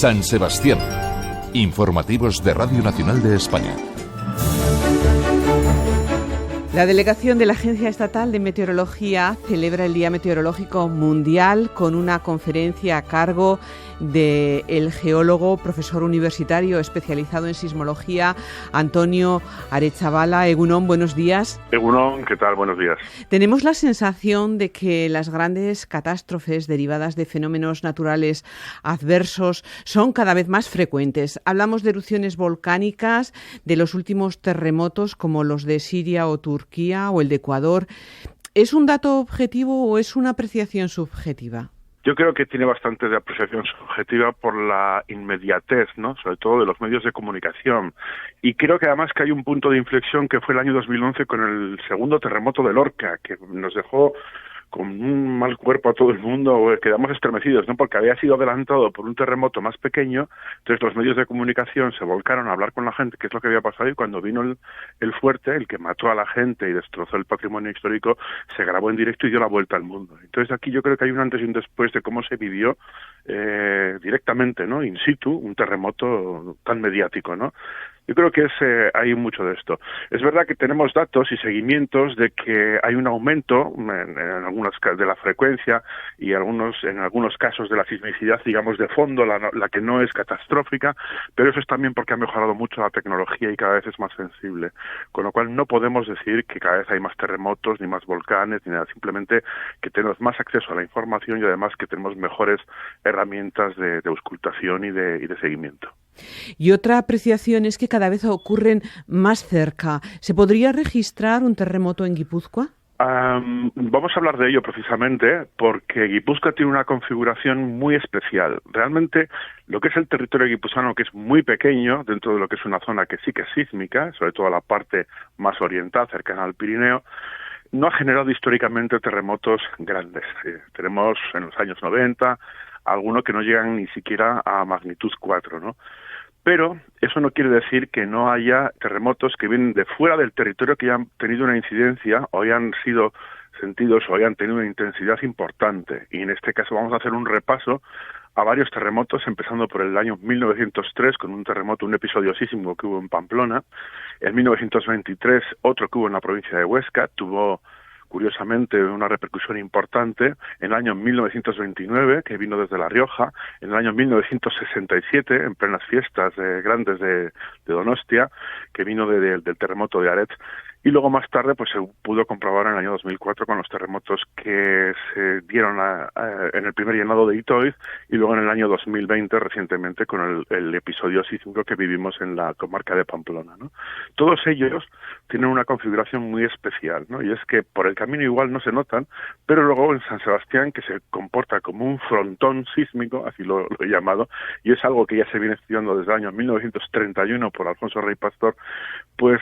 San Sebastián. Informativos de Radio Nacional de España. La delegación de la Agencia Estatal de Meteorología celebra el Día Meteorológico Mundial con una conferencia a cargo del geólogo, profesor universitario especializado en sismología, Antonio Arechavala. Egunon, buenos días. Egunon, ¿qué tal? Buenos días. Tenemos la sensación de que las grandes catástrofes derivadas de fenómenos naturales adversos son cada vez más frecuentes. Hablamos de erupciones volcánicas, de los últimos terremotos como los de Siria o Turquía o el de Ecuador. ¿Es un dato objetivo o es una apreciación subjetiva? Yo creo que tiene bastante de apreciación subjetiva por la inmediatez, ¿no? Sobre todo de los medios de comunicación. Y creo que además que hay un punto de inflexión que fue el año 2011 con el segundo terremoto de Lorca, que nos dejó con un mal cuerpo a todo el mundo, quedamos estremecidos, ¿no? Porque había sido adelantado por un terremoto más pequeño, entonces los medios de comunicación se volcaron a hablar con la gente qué es lo que había pasado, y cuando vino el fuerte, el que mató a la gente y destrozó el patrimonio histórico, se grabó en directo y dio la vuelta al mundo. Entonces aquí yo creo que hay un antes y un después de cómo se vivió directamente, ¿no? In situ, un terremoto tan mediático, ¿no? Yo creo que hay mucho de esto. Es verdad que tenemos datos y seguimientos de que hay un aumento en algunas de la frecuencia y en algunos casos de la sismicidad, digamos, de fondo, la que no es catastrófica, pero eso es también porque ha mejorado mucho la tecnología y cada vez es más sensible. Con lo cual no podemos decir que cada vez hay más terremotos, ni más volcanes, ni nada. Simplemente que tenemos más acceso a la información y además que tenemos mejores herramientas de auscultación y de seguimiento. Y otra apreciación es que cada vez ocurren más cerca. ¿Se podría registrar un terremoto en Guipúzcoa? Vamos a hablar de ello precisamente porque Guipúzcoa tiene una configuración muy especial. Realmente lo que es el territorio guipuzcoano, que es muy pequeño dentro de lo que es una zona que sí que es sísmica, sobre todo la parte más oriental, cercana al Pirineo, no ha generado históricamente terremotos grandes. Tenemos en los años 90 algunos que no llegan ni siquiera a magnitud 4, ¿no? Pero eso no quiere decir que no haya terremotos que vienen de fuera del territorio, que hayan tenido una incidencia o hayan sido sentidos o hayan tenido una intensidad importante. Y en este caso vamos a hacer un repaso a varios terremotos, empezando por el año 1903, con un terremoto, un episodio sísmico que hubo en Pamplona. En 1923, otro que hubo en la provincia de Huesca, tuvo curiosamente una repercusión importante. En el año 1929, que vino desde La Rioja. En el año 1967, en plenas fiestas grandes de Donostia, que vino del terremoto de Aretz. Y luego más tarde pues se pudo comprobar en el año 2004 con los terremotos que se dieron en el primer llenado de Itoiz, y luego en el año 2020 recientemente con el episodio sísmico que vivimos en la comarca de Pamplona, ¿no? Todos ellos tienen una configuración muy especial, ¿no? Y es que por el camino igual no se notan, pero luego en San Sebastián, que se comporta como un frontón sísmico, así lo he llamado, y es algo que ya se viene estudiando desde el año 1931 por Alfonso Rey Pastor, pues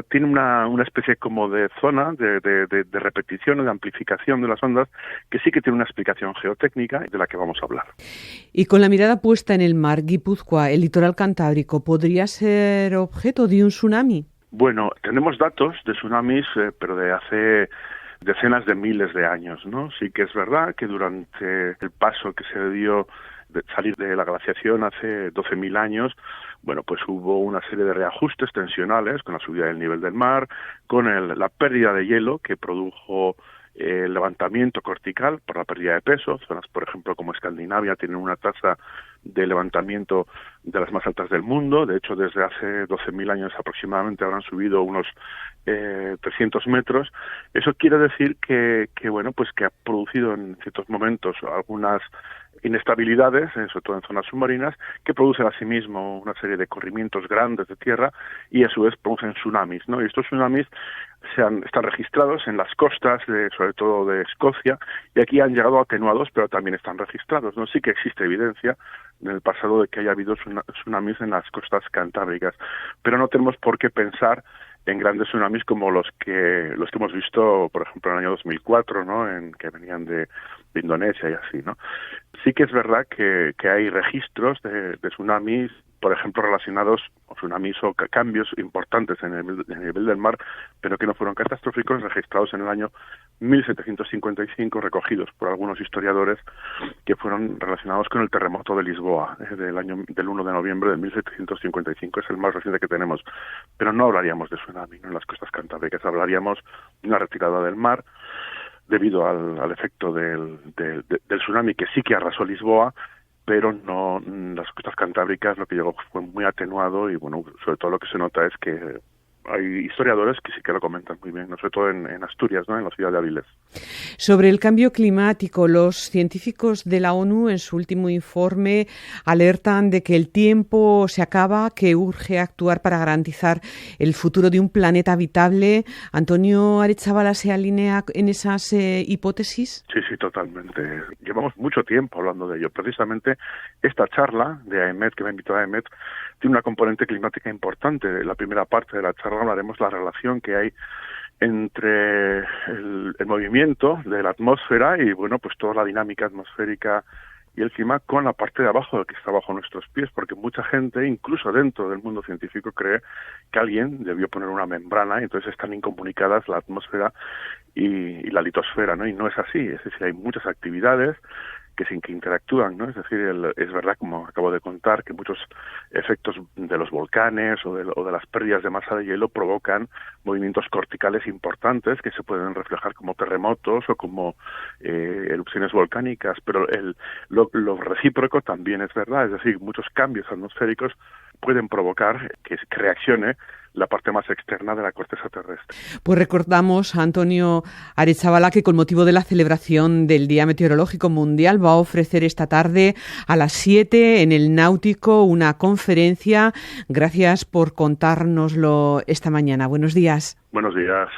tiene una especie como de zona de repetición o de amplificación de las ondas que sí que tiene una explicación geotécnica de la que vamos a hablar. Y con la mirada puesta en el mar, Guipúzcoa, el litoral cantábrico, ¿podría ser objeto de un tsunami? Bueno, tenemos datos de tsunamis, pero de hace decenas de miles de años, ¿no? Sí que es verdad que durante el paso que se dio de salir de la glaciación hace 12.000 años, bueno, pues hubo una serie de reajustes tensionales con la subida del nivel del mar, con la pérdida de hielo que produjo el levantamiento cortical por la pérdida de peso. Zonas, por ejemplo, como Escandinavia, tienen una tasa de levantamiento de las más altas del mundo. De hecho, desde hace 12.000 años aproximadamente habrán subido unos 300 metros. Eso quiere decir que bueno, pues que ha producido en ciertos momentos algunas inestabilidades, sobre todo en zonas submarinas, que producen asimismo una serie de corrimientos grandes de tierra y a su vez producen tsunamis, ¿no? Y estos tsunamis están registrados en las costas, sobre todo de Escocia, y aquí han llegado atenuados, pero también están registrados, ¿no? Sí que existe evidencia en el pasado de que haya habido tsunamis en las costas cantábricas, pero no tenemos por qué pensar en grandes tsunamis como los que hemos visto, por ejemplo, en el año 2004, ¿no? Que venían de Indonesia y así, ¿no? Sí que es verdad que hay registros de tsunamis por ejemplo, relacionados con tsunamis o cambios importantes en el nivel del mar, pero que no fueron catastróficos, registrados en el año 1755, recogidos por algunos historiadores, que fueron relacionados con el terremoto de Lisboa del 1 de noviembre de 1755. Es el más reciente que tenemos, pero no hablaríamos de tsunami, ¿no? En las costas cantábricas hablaríamos de una retirada del mar debido al efecto del tsunami, que sí que arrasó Lisboa, pero no las costas cantábricas. Lo que llegó fue muy atenuado, y bueno, sobre todo lo que se nota es que hay historiadores que sí que lo comentan muy bien, ¿no? Sobre todo en Asturias, ¿no? En la ciudad de Áviles. Sobre el cambio climático, los científicos de la ONU en su último informe alertan de que el tiempo se acaba, que urge actuar para garantizar el futuro de un planeta habitable. ¿Antonio Arechavala se alinea en esas hipótesis? Sí, totalmente. Llevamos mucho tiempo hablando de ello. Precisamente esta charla de AEMET, que me ha invitado a AEMET, tiene una componente climática importante. En la primera parte de la charla hablaremos de la relación que hay entre el movimiento de la atmósfera y, bueno, pues toda la dinámica atmosférica y el clima con la parte de abajo, que está bajo nuestros pies, porque mucha gente, incluso dentro del mundo científico, cree que alguien debió poner una membrana y entonces están incomunicadas la atmósfera y la litosfera, ¿no? Y no es así. Es decir, hay muchas actividades que interactúan, ¿no? Es decir, es verdad, como acabo de contar, que muchos efectos de los volcanes o de las pérdidas de masa de hielo provocan movimientos corticales importantes que se pueden reflejar como terremotos o como erupciones volcánicas, pero lo recíproco también es verdad. Es decir, muchos cambios atmosféricos pueden provocar que reaccione la parte más externa de la corteza terrestre. Pues recordamos a Antonio Arechavala, que con motivo de la celebración del Día Meteorológico Mundial va a ofrecer esta tarde a las 7 en el Náutico una conferencia. Gracias por contárnoslo esta mañana. Buenos días. Buenos días.